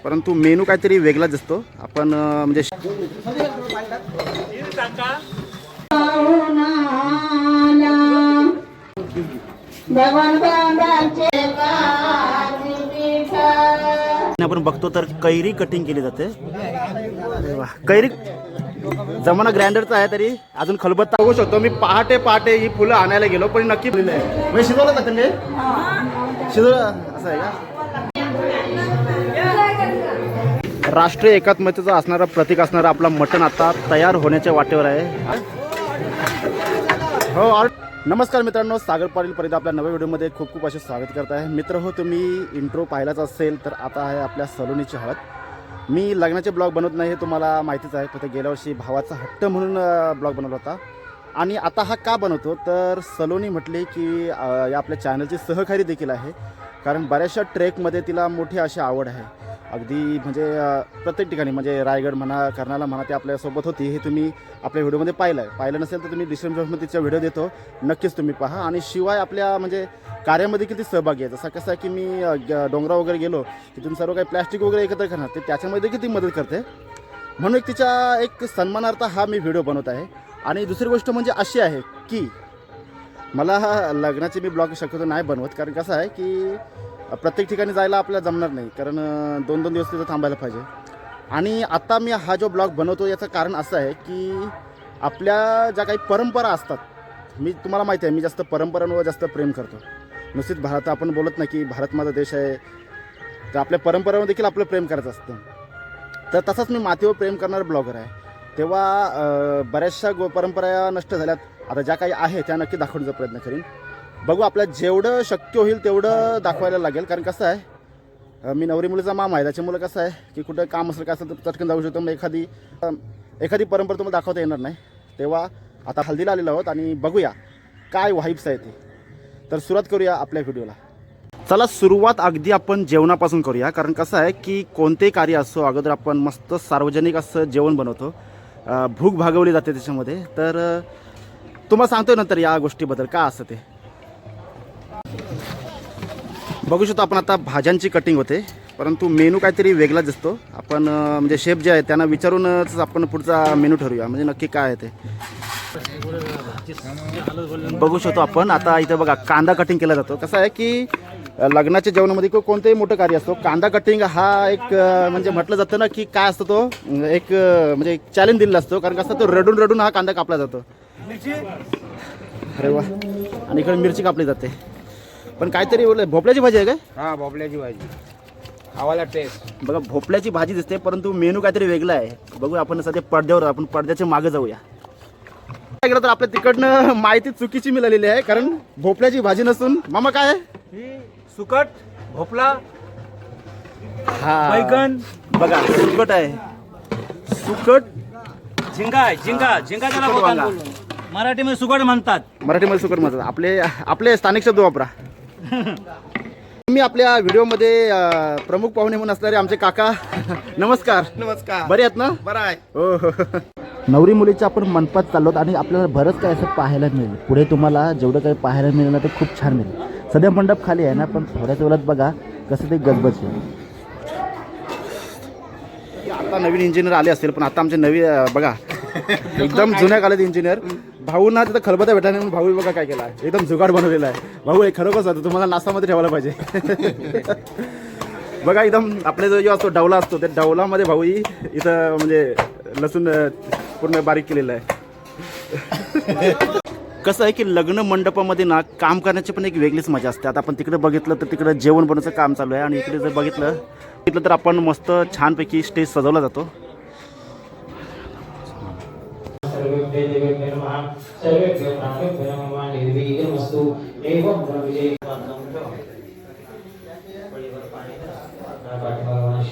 परंतु मेनू काहीतरी वेगळाच असतो. आपण म्हणजे आपण बघतो तर कैरी कटिंग केली जाते. अरे वा, कैरी जमाना ग्रँडरचा आहे तरी अजून खलबत्ता होऊ शकतो. मी पहाटे ही फुलं आणायला गेलो पण नक्की फुलं आहे. म्हणजे शिजवलं का तुम्ही? शिजवलं असं आहे का? राष्ट्रीय एकात्मतेचा असणारा प्रतीक असणारा आपला मटण आता तयार होण्याच्या वाटेवर आहे. हो, नमस्कार मित्रांनो, सागर पाटील परत आपल्या नव्या व्हिडिओमध्ये खूप खूप असे स्वागत करत आहे. मित्र हो, तुम्ही इंट्रो पाहिलाच असेल तर आता आहे आपल्या सलोनीची हळद. मी लग्नाचे ब्लॉग बनवत नाही हे तुम्हाला माहितीच आहे. फक्त गेल्या वर्षी भावाचा हट्ट म्हणून ब्लॉग बनवला होता आणि आता हा का बनवतो तर सलोनी म्हटली की या आपल्या चॅनलची सहकारी देखील आहे. कारण बऱ्याचशा ट्रेकमध्ये तिला मोठी अशी आवड आहे. अगदी म्हणजे प्रत्येक ठिकाणी म्हणजे रायगड म्हणा, कर्नाला म्हणा, ते आपल्यासोबत होती. हे तुम्ही आपल्या व्हिडिओमध्ये पाहिलं नसेल तर तुम्ही डिस्क्रिप्शनमध्ये तिचा व्हिडिओ देतो, नक्कीच तुम्ही पहा. आणि शिवाय आपल्या म्हणजे कार्यामध्ये किती सहभागी आहे. जसं कसं आहे की मी डोंगरा वगैरे गेलो तिथून सर्व काही प्लॅस्टिक वगैरे एकत्र करणार ते त्याच्यामध्ये किती मदत करते. म्हणून तिच्या एक सन्मानार्थ हा मी व्हिडिओ बनवत आहे. आणि दुसरी गोष्ट म्हणजे अशी आहे की मला लग्नाचे मी ब्लॉग शक्यतो नाही बनवत. कारण कसं आहे की प्रत्येक ठिकाणी जायला आपल्याला जमणार नाही. कारण 2-2 दिवस तिथं थांबायला पाहिजे. आणि आता मी हा जो ब्लॉग बनवतो याचं कारण असं आहे की आपल्या ज्या काही परंपरा असतात, मी तुम्हाला माहिती आहे मी जास्त परंपरांवर जास्त प्रेम करतो. नुसतीच भारत आपण बोलत नाही की भारत माझा देश आहे, तर आपल्या परंपरांवर देखील आपलं प्रेम करायचं असतं. तर तसंच मी मातीवर प्रेम करणारा ब्लॉगर आहे. तेव्हा बऱ्याचशा परंपरा नष्ट झाल्यात. आता ज्या काही आहे त्या नक्की दाखवण्याचा प्रयत्न करीन. बघू आपल्याला जेवढं शक्य होईल तेवढं दाखवायला लागेल. कारण कसं आहे मी नवरी मुलीचा मामा आहे, त्याच्यामुळे कसं आहे की कुठं काम असेल काय असेल तर चटकन जाऊ शकतो. मग एखादी परंपरा तुम्हाला दाखवता येणार नाही. तेव्हा आता हल्दीला आलेलो आहोत आणि बघूया काय वाईब्स आहे ते. तर सुरुवात करूया आपल्या व्हिडिओला. चला, सुरुवात अगदी आपण जेवणापासून करूया. कारण कसं आहे की कोणतेही कार्य असो अगोदर आपण मस्त सार्वजनिक असं जेवण बनवतो, भूक भागवली जाते त्याच्यामध्ये. तर तुम्हाला सांगतोय नंतर या गोष्टीबद्दल का असं ते. बघू शकतो आपण आता भाज्यांची कटिंग होते, परंतु मेनू काहीतरी वेगळाच दिसतो. आपण म्हणजे शेफ जे आहे त्यांना विचारूनच आपण पुढचा मेनू ठरवूया म्हणजे नक्की काय आहे ते. बघू शकतो आपण आता इथं बघा कांदा कटिंग केला जातो. कसं आहे की लग्नाच्या जेवणामध्ये कोणतेही मोठं कार्य असतो, कांदा कटिंग हा एक म्हणजे म्हटलं जातं ना की काय असतो तो एक म्हणजे एक चॅलेंज दिलेला असतो. कारण कसं तो रडून रडून हा कांदा कापला जातो. अरे वा, आणि इकडे मिरची कापली जाते. पण काहीतरी बोलले भोपळ्याची भाजी आहे काय? हा, भोपळ्याची भाजी आवाला टेस्ट. बघा भोपळ्याची भाजी दिसते परंतु मेनू काहीतरी वेगळा आहे. बघू आपण सध्या पडद्यावर, आपण पडद्याच्या मागे जाऊया. इकडं तर आपल्या तिकडनं माहिती चुकीची मिळालेली आहे. कारण भोपळ्याची भाजी नसून मामा काय आहे ही सुकट, भोपळा, हा बैगन. बघा सुकट आहे. सुकट झिंगा आहे. झिंगा झिंगा त्याला सुकट बोलतात. वांगा. मराठीमध्ये सुकट म्हणतात. मराठीमध्ये सुकट म्हणतात. आपले स्थानिक शब्द वापरा. मी आपल्या व्हिडिओमध्ये प्रमुख पाहुणे म्हणून असणारे आमचे काका. नमस्कार. नमस्कार. बरे आहेत ना? बरं आहे. हो. नवरी मुलीच्या आपण मनपात चाललोत आणि आपल्याला बरंच काय असं पाहायला मिळेल. पुढे तुम्हाला जेवढं काही पाहायला मिळेल ना ते खूप छान मिळेल. सध्या मंडप खाली आहे ना, पण थोड्याच वेळात बघा कसं ते गजबज आहे. आता नवीन इंजिनियर आले असेल, पण आता आमचे नवी बघा एकदम जुन्या काळात इंजिनियर भाऊंना तिथं खलबत्ता भेटला नाही. भाऊ बघा काय केला आहे, एकदम जुगाड बनवलेला आहे. भाऊ हे खरोखरच होतं, तुम्हाला नाश्तामध्ये ठेवायला पाहिजे. बघा एकदम आपल्या जो असतो डवला असतो त्या डवलामध्ये भाऊ इथं म्हणजे लसूण पूर्ण बारीक केलेलं आहे. कसं आहे की लग्न मंडपामध्ये ना काम करण्याची पण एक वेगळीच मजा असते. आता आपण तिकडे बघितलं तर तिकडे जेवण बनवायचं काम चालू आहे आणि इकडे जर बघितलं तर आपण मस्त छानपैकी स्टेज सजवला जातो.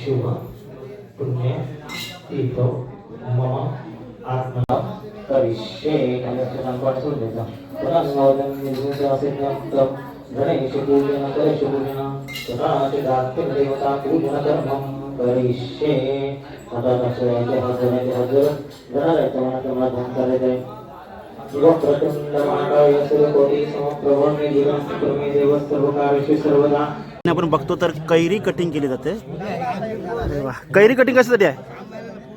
शुभ पुण्य तीर्थ मम आत्मा करिष्ये. वाचून देता गणेश पूजन गणेश पूजन तथा देवता पूजन कर्म करिष्ये. आता हजर गणालयाचं मनाचं माध्यम करायचंय. प्रचंड महाकाय सूर्यकोटी समप्रभ निर्विघ्नं कुरु मे देव सर्वकार्येषु सर्वदा आपण बघतो तर कैरी कटिंग केली जाते. अरे वा. कैरी कटिंग कशासाठी आहे?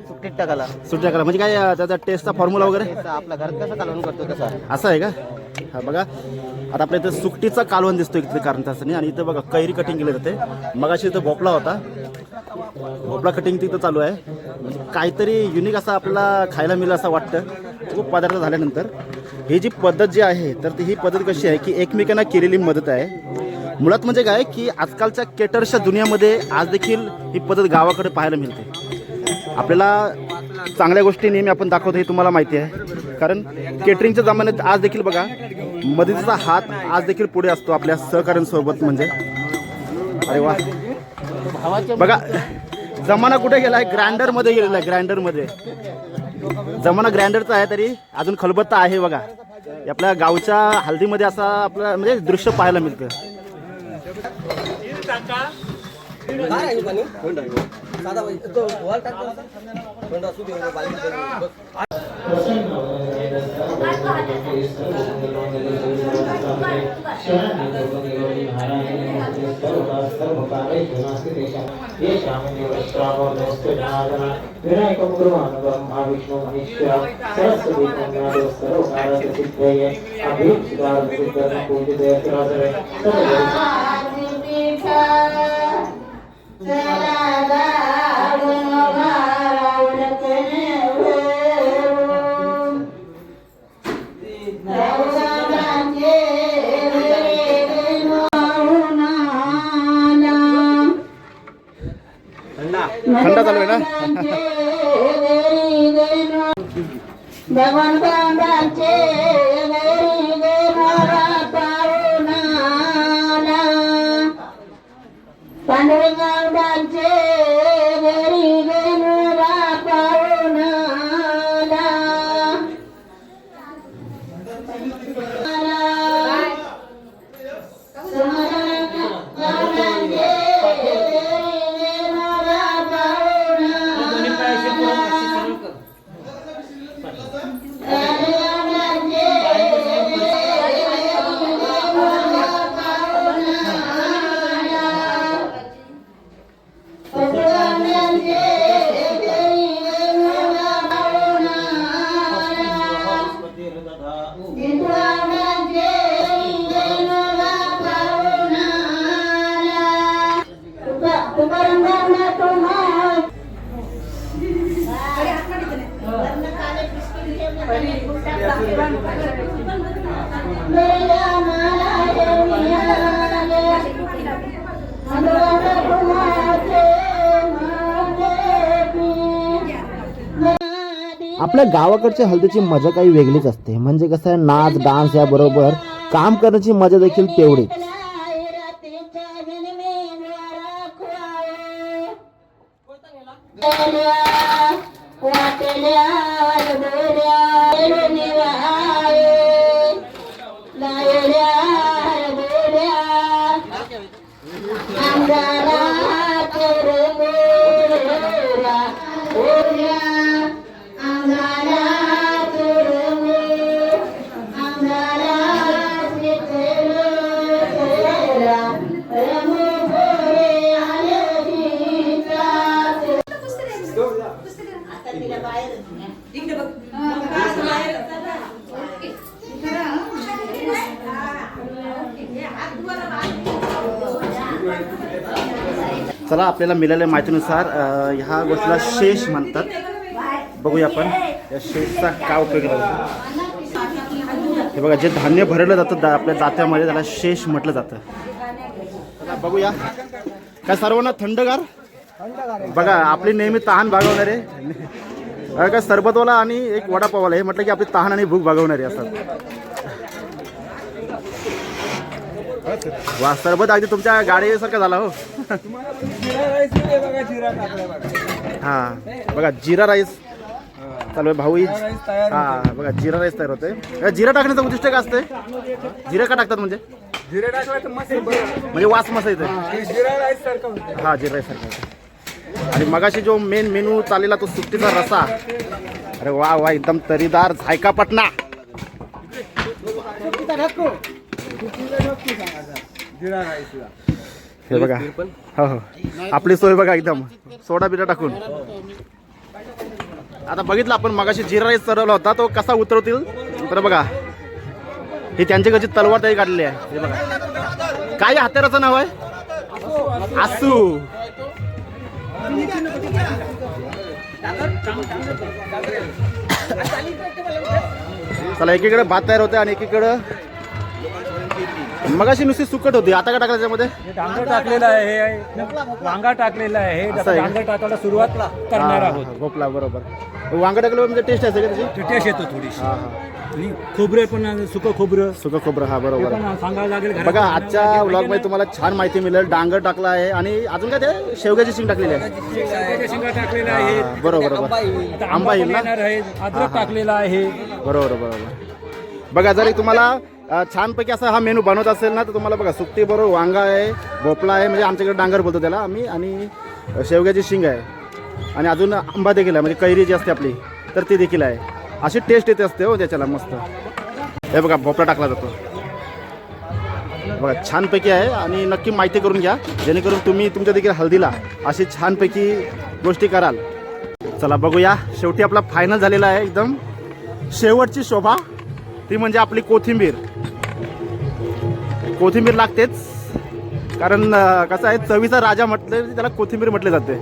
सुट्टीत टाकायला सुट्ट्या करा म्हणजे काय त्याचा टेस्टचा फॉर्म्युला वगैरे आपल्या घरात कसं कालवण करतो तसा. असं आहे का? हा बघा आता आपल्या इथं सुकटीचा कालवण दिसतो इथे कारण तसं नाही. आणि इथं बघा कैरी कटिंग केली जाते. मगाशी इथं भोपळा होता, भोपळा कटिंग तिथं चालू आहे. म्हणजे काहीतरी युनिक असं आपल्याला खायला मिळेल असं वाटतं खूप पदार्थ झाल्यानंतर. ही जी पद्धत जी आहे तर ही पद्धत कशी आहे की एकमेकांना केलेली मदत आहे. मुळात म्हणजे काय की आजकालच्या केटर्सच्या दुनियामध्ये आज देखील ही पद्धत गावाकडे पाहायला मिळते. आपल्याला चांगल्या गोष्टी नेहमी आपण दाखवतो हे तुम्हाला माहिती आहे. कारण केटरिंगच्या जमान्यात आज देखील बघा मदतीचा हात आज देखील पुढे असतो आपल्या सहकाऱ्यांसोबत. म्हणजे अरे वा बघा जमाना कुठे गेला आहे? ग्राइंडरमध्ये गेलेला आहे. ग्राइंडरमध्ये जमाना ग्राइंडरचा आहे तरी अजून खलबत्ता आहे बघा. आपल्या गावच्या हल्दीमध्ये असं आपलं म्हणजे दृश्य पाहायला मिळतं. थंडा चालू आहे ना. आपल्या गावाकडच्या हल्दीची मजा काही वेगळीच असते. म्हणजे कसं आहे नाच डान्स याबरोबर काम करण्याची मजा देखील तेवढीच. चला आपल्याला मिळालेल्या माहितीनुसार ह्या गोष्टीला शेष म्हणतात. बघूया आपण या शेषचा काय उपयोग होतो. हे बघा जे धान्य भरलं जातं आपल्या जात्यामध्ये त्याला शेष म्हटलं जातं. बघूया काय सर्वांना थंडगार बघा आपली नेहमी तहान भागवणारे काय सरबतवाला आणि एक वडापाववाला हे म्हटलं की आपली तहान आणि भूक भागवणारे असतात. वा सरबत अगदी तुमच्या गाडीसारखा झाला हो. हा बघा जिरा राईस चालू आहे भाऊ. हा बघा जिरा राईस तयार होते. जिरा टाकण्याचं उद्दिष्ट काय असते? जिरा का टाकतात म्हणजे? म्हणजे वास मस्त येते. हा जिरा राईस सारखं. आणि मगाशी जो मेन मेनू चाललेला तो सुट्टीचा रसा. अरे वा वा एकदम तरीदार झायका पटना. हे बघा हो हो आपली सोय बघा एकदम सोडा बिडा टाकून. आता बघितलं आपण मगाशी जिरा राईस चढवला होता तो कसा उतरवतील तर बघा ही त्यांची कशी तलवार तयारी काढलेली आहे. हे बघा काय हत्याराचं नाव आहे आसू. चला एकीकडे भात तयार होते आणि एकीकडे मगाशी नुसती सुकट होती आता काय टाकलं त्याच्यामध्ये डांगर टाकलेला आहे हे वांगा टाकलेला आहे हे असं आहे. डांगर टाकायला सुरुवात करणार आहोत. भोपळा बरोबर वांगा टाकलं म्हणजे टेस्ट असते का त्याची टेस्ट येतो थोडीशी. हा हा आणि खोबरं पण सुकं खोबरं सुकं खोबरं हा बरोबर पण सांगायला लागेल घरात बघा बनवायला आजच्या लागेल व्लॉग ना. मध्ये तुम्हाला छान माहिती मिळेल. डांगर टाकला आहे आणि अजून काय ते शेवग्याची शेंग टाकलेली आहे शेवग्याच्या शेंगा टाकलेल्या आहेत. हा, बरोबर बरोबर आता आंबा आंबा येईल पण ना येणार आहे. अद्रक टाकलेला आहे. बरोबर बरोबर बघा जर तुम्हाला छानपैकी असा हा मेनू बनवत असेल ना तर तुम्हाला बघा सुकटी बरोबर वांगा आहे भोपळा आहे म्हणजे आमच्याकडे डांगर बोलतो त्याला आम्ही आणि शेवग्याची शेंग आहे आणि अजून आंबा देखील आहे म्हणजे कैरी जी असते आपली तर ती देखील आहे. अशी टेस्ट येते असते हो त्याच्याला मस्त. हे बघा भोपळा टाकला जातो बघा छानपैकी आहे आणि नक्की माहिती करून घ्या जेणेकरून तुम्ही तुमच्या देखील हळदीला अशी छानपैकी गोष्टी कराल. चला बघूया शेवटी आपला फायनल झालेला आहे एकदम शेवटची शोभा ती म्हणजे आपली कोथिंबीर. कोथिंबीर लागतेच कारण कसं आहे चवीचा राजा म्हटलं त्याला कोथिंबीर म्हटले जाते.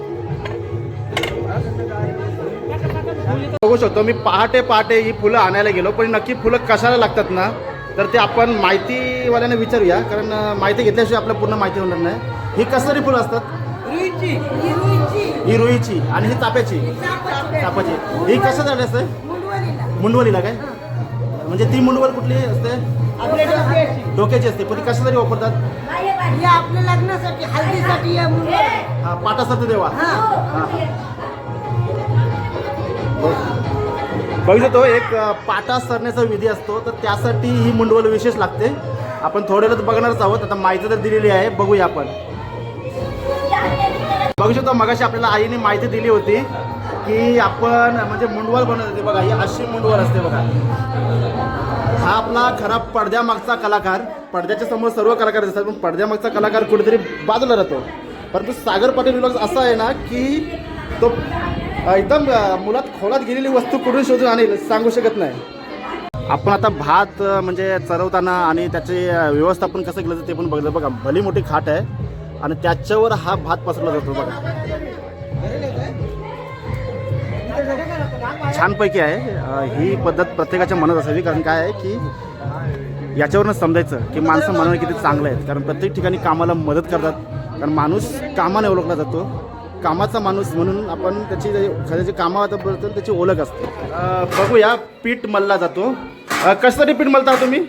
बघू शकतो मी पहाटे पहाटे ही फुलं आणायला गेलो पण नक्की फुलं कशाला लागतात ना तर ते आपण माहितीवाल्यांना विचारूया कारण माहिती घेतल्याशिवाय आपल्याला पूर्ण माहिती होणार नाही. ही कसली फुलं असतात ही रुईची आणि ही चाफ्याची चापाची. ही कशासाठी असते मुंडवलीला काय म्हणजे ती मुंडवल कुठली असते डोक्याची असते पण ती कशासाठी वापरतात आपल्या लग्नासाठी हल्दीसाठी हा पाटासाठी देवा हा बघू शकतो एक पाटा सरण्याचा विधी असतो तर त्यासाठी ही मुंडवल विशेष लागते. आपण थोड्याला बघणारच आहोत आता माहिती तर दिलेली आहे बघूया आपण. बघू शकतो मगाशी आपल्याला आईने माहिती दिली होती की आपण म्हणजे मुंडवल बनवत होती बघा ही अशी मुंडवल असते बघा. हा आपला खरा पडद्यामागचा कलाकार. पडद्याच्या समोर सर्व कलाकार दिसतात पण पडद्यामागचा कलाकार कुठेतरी बाजूला राहतो. परंतु सागर पाटील व्लॉग्स असा आहे ना की तो एकदम मुलात खोलात गेलेली वस्तू कुठून शोधून आणेल सांगू शकत नाही. आपण आता भात म्हणजे चरवताना आणि त्याचे व्यवस्थापन कसं केलं जातं ते पण बघलं बघा. भली मोठी खाट आहे आणि त्याच्यावर हा भात पसरला जातो बघा. छानपैकी आहे ही पद्धत प्रत्येकाच्या मनात असावी कारण काय आहे की याच्यावरनं समजायचं की माणसं मनाने किती चांगलं आहेत कारण प्रत्येक ठिकाणी कामाला मदत करतात कारण माणूस कामाने ओळखला जातो. कामाचा माणूस म्हणून आपण त्याची एखाद्याची कामाबद्दल त्याची ओळख असते. बघूया पीठ मळला जातो. कशासाठी पीठ मळता तुम्ही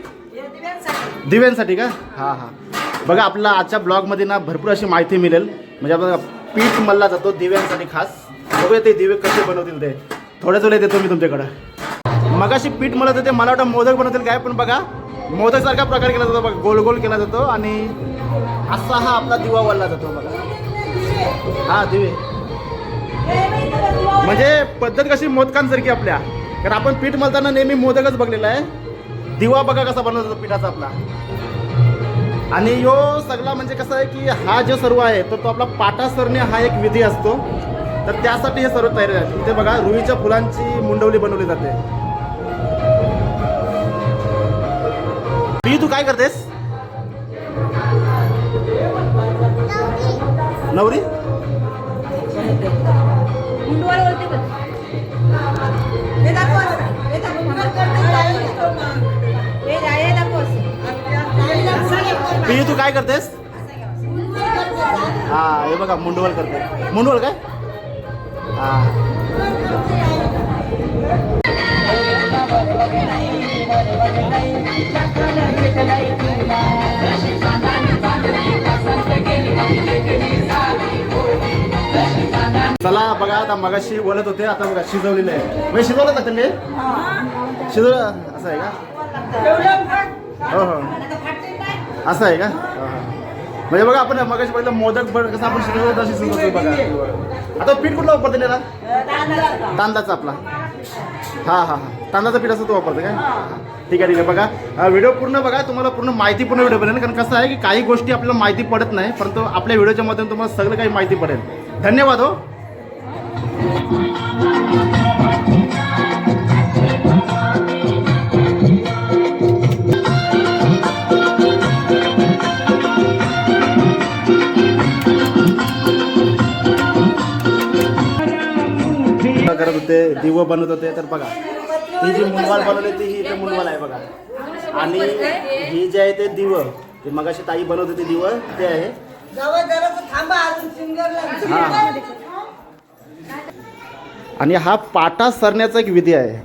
दिव्यांसाठी का हां हां बघा आपला आजच्या ब्लॉगमध्ये ना भरपूर अशी माहिती मिळेल म्हणजे आपण पीठ मळला जातो दिव्यांसाठी खास. बघूया ते दिवे कसे बनवतील ते थोड्याच वेळेत देतो मी तुमच्याकडं. मगाशी पीठ मळत होते मला वाटतं मोदक बनवतील काय पण बघा मोदकसारखा प्रकार केला जातो बघा गोल गोल केला जातो आणि असा हा आपला दिवा वळला जातो बघा. हा दिवे म्हणजे पद्धत कशी मोदकांसारखी आपल्या कारण आपण पीठ मळताना नेहमी मोदकच बघलेला आहे. दिवा बघा कसा बनवला जातो पिठाचा आपला. आणि यो सगळा म्हणजे कसं आहे की हा जो सर्व आहे तर तो आपला पाटा सरणे हा एक विधी असतो तर त्यासाठी हे सर्व तयारी आहे. इथे बघा रुईच्या फुलांची मुंडवली बनवली जाते. तू काय करतेस नवरी पियू तू काय करतेस हा हे बघा मुंडवल करते. मुंडवल काय हा चला बघा आता मगाशी बोलत होते आता बघा शिजवलेलं आहे म्हणजे शिजवलं ना तुम्ही शिजवलं असं आहे का हो हो असं आहे का म्हणजे बघा आपण मगाशी पहिलं मोदक कसं आपण शिजवलं तशी शिजवतो बघा. आता पीठ कुठलं वापरते त्याला तांदळाचा आपला हां हां हां तांदळाचं पीठ असं तो वापरतो काय ठीक आहे बघा व्हिडिओ पूर्ण बघा तुम्हाला पूर्ण माहितीपूर्ण व्हिडिओ बनेल कारण कसं आहे की काही गोष्टी आपल्याला माहिती पडत नाही परंतु आपल्या व्हिडिओच्या मधून तुम्हाला सगळं काही माहिती पडेल धन्यवाद हो करत होते दिव बनवत होते तर बघा ही जी मुलवाल बनवली ती ही इथे मुलवाल आहे बघा आणि ही जी आहे ते दिव ते मगाशी ताई बनवत होती दिव ते आहे जरा थांबा अजून सिंगर हा आणि हा पाटा सरण्याचा एक विधी आहे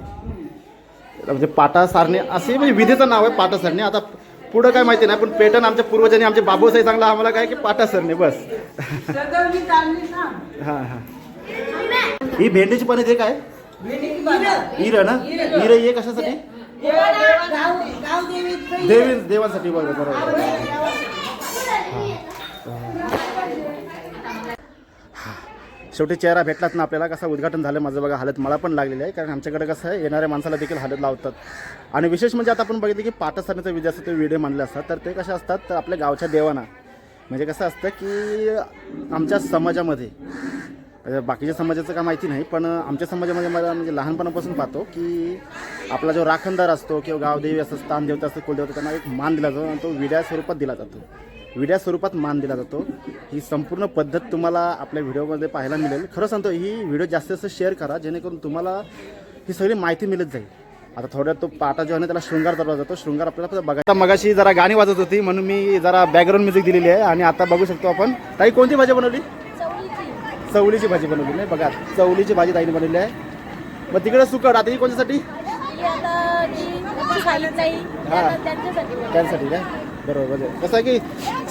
म्हणजे पाटा सारणे असे म्हणजे विधीचं नाव आहे पाटा सरणे आता पुढं काय माहिती नाही पण पेटर्न आमच्या पूर्वजांनी आमचे बाबूसाहेब सांगला आम्हाला काय की पाटा सरणे बस हां हां ही भेंडीची पण हे काय हिर ना हिर हे कशासाठी देवांसाठी बरोबर शेवटी चेहरा भेटलाच ना आपल्याला कसा उद्घाटन झालं माझं बघा हालत मला पण लागलेली आहे कारण आमच्याकडे कसं आहे येणाऱ्या माणसाला देखील हालत लावतात आणि विशेष म्हणजे आता आपण बघितलं की पाटा सरण्याचा विधी असं ते व्हिडिओ मानले असतात तर ते कसे असतात तर आपल्या गावच्या देवांना म्हणजे कसं असतं की आमच्या समाजामध्ये बाकीच्या समाजाचं काय माहिती नाही पण आमच्या समाजामध्ये मला म्हणजे लहानपणापासून पाहतो की आपला जो राखणदार असतो किंवा गावदेवी असतं स्थानदेवता असतं कुलदेवता त्यांना एक मान दिला जातो आणि तो विड्या स्वरूपात दिला जातो विड्या स्वरूपात मान दिला जातो ही संपूर्ण पद्धत तुम्हाला आपल्या व्हिडिओमध्ये पाहायला मिळेल खरं सांगतो ही व्हिडिओ जास्तीत जास्त शेअर करा जेणेकरून तुम्हाला ही सगळी माहिती मिळत जाईल आता थोड्यात तो पाटा जो आहे ना त्याला शृंगार दरला जातो शृंगार आपल्याला बघा मगाशी जरा गाणी वाजत होती म्हणून मी जरा बॅकग्राऊंड म्युझिक दिलेली आहे आणि आता बघू शकतो आपण ताई कोणती भाजी बनवली चवलीची भाजी बनवली नाही बघा चवलीची भाजी ताईने बनवली आहे मग तिकडे सुकट आता ही कोणत्यासाठी त्यांच्यासाठी काय बरोबर कसं आहे की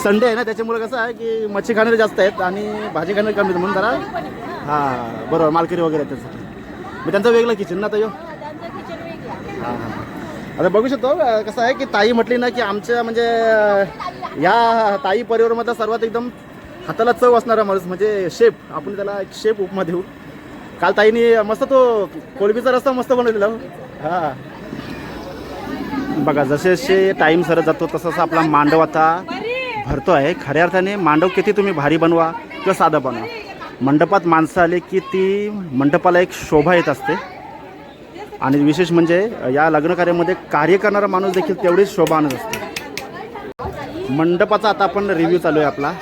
संडे आहे ना त्याच्यामुळे कसं आहे की मच्छी खाणारे जास्त आहेत आणि भाजी खाणारे कमी म्हणून जरा हां बरोबर मालकरी वगैरे त्यासाठी मग त्यांचं वेगळं किचन ना ताई हां हां आता बघू शकतो कसं आहे की ताई म्हटली ना की आमच्या म्हणजे या ताई परिवारामधला सर्वात एकदम हाताला चव असणारा माणूस म्हणजे शेफ आपण त्याला एक शेफ उपमा देऊ काल ताईने मस्त तो कोलबीचा रस्ता मस्त बनवलेला हां बघा जसे जसे टाईम सरत जातो तसं आपला मांडव आता भरतो आहे खऱ्या अर्थाने मांडव किती तुम्ही भारी बनवा किंवा साधा बनवा मंडपात माणसं आले की ती मंडपाला एक शोभा येत असते आणि विशेष म्हणजे या लग्नकार्यामध्ये कार्य करणारा माणूस देखील तेवढीच शोभा आणत असतो मंडपाचा आता आपण रिव्ह्यू चालू आहे आपला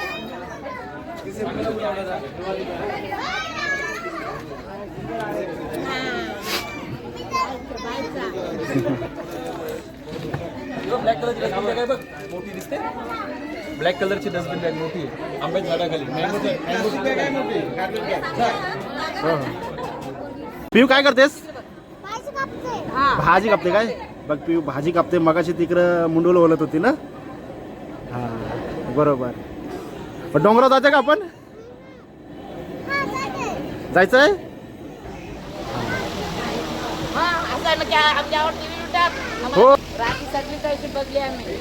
ब्लॅक कलरची डस्टबिन काय बघ मोठी दिसते ब्लॅक कलरची डस्टबिन बॅग मोठी आहे आंब्याच्या झाडाखाली पिऊ काय करतेस भाजी कापते काय बघ पिऊ भाजी कापते मगाशी तिकडं मुंडोला बोलत होती ना हां बरोबर डोंगरावर जायचं का आपण जायचं आहे हो रात्री सगळी कशी बघली आम्ही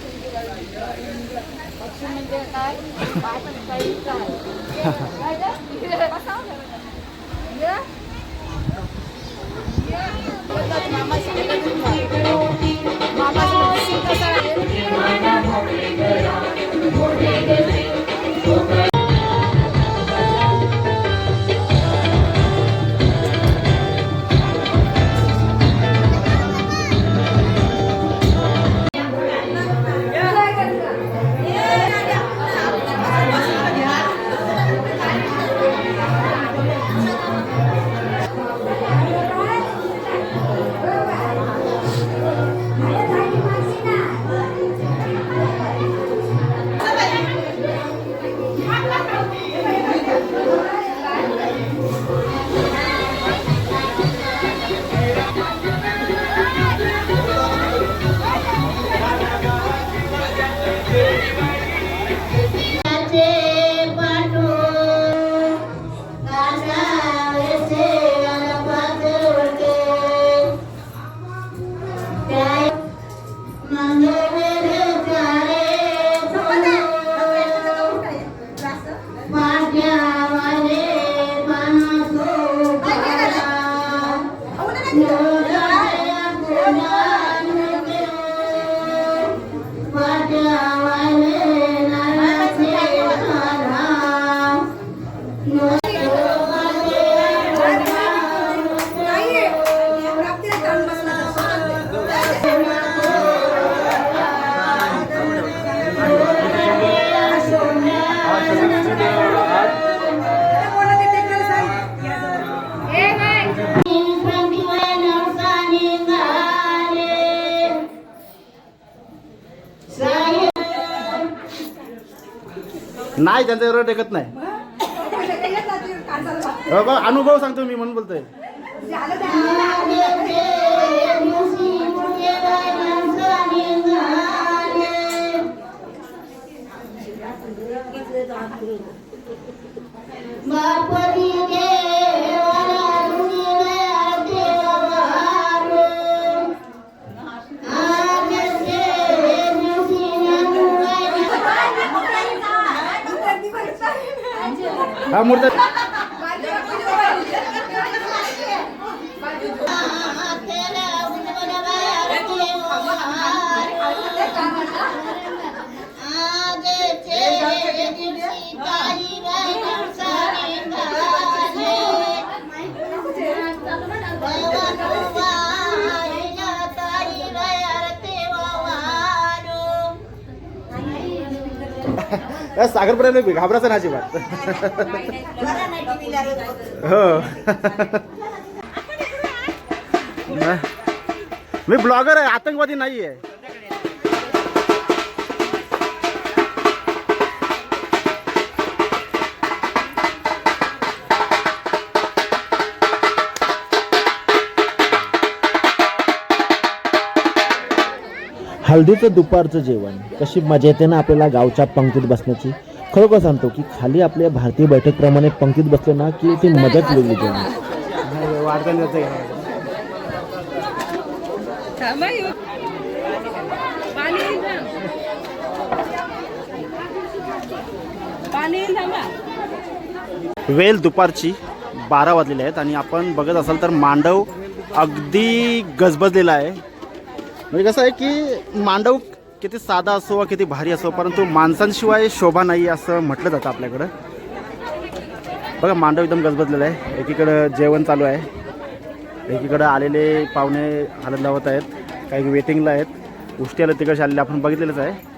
पक्षी म्हणजे काय पाठो गाजा नाही त्यांचा एवढं टेकत नाही. बघा अनुभव सांगतो मी म्हणून बोलतोय. हा मूर्त सागरपर्यंत घाबरायचं ना अजिबात. हो मी ब्लॉगर आहे, आतंकवादी नाही आहे. हळदीचं दुपारचं जेवण कशी मजा येते ना आपल्याला गावच्या पंक्तीत बसण्याची. खरोखर सांगतो की खाली आपल्या भारतीय बैठकप्रमाणे पंक्तीत बसलो ना की ती मजाच वेगळी जेवण. वेळ दुपारची 12 वाजलेले आहेत आणि आपण बघत असाल तर मांडव अगदी गजबजलेला आहे. म्हणजे कसं आहे की मांडव किती साधा असो वा किती भारी असो परंतु माणसांशिवाय शोभा नाही असं म्हटलं जातं आपल्याकडं. बघा मांडव एकदम गजबजलेला आहे. एकीकडं जेवण चालू आहे, एकीकडं आलेले पाहुणे हालत लावत आहेत, काही वेटिंगला आहेत, उष्टी आलं तिकडे आलेले आपण बघितलेलंच आहे.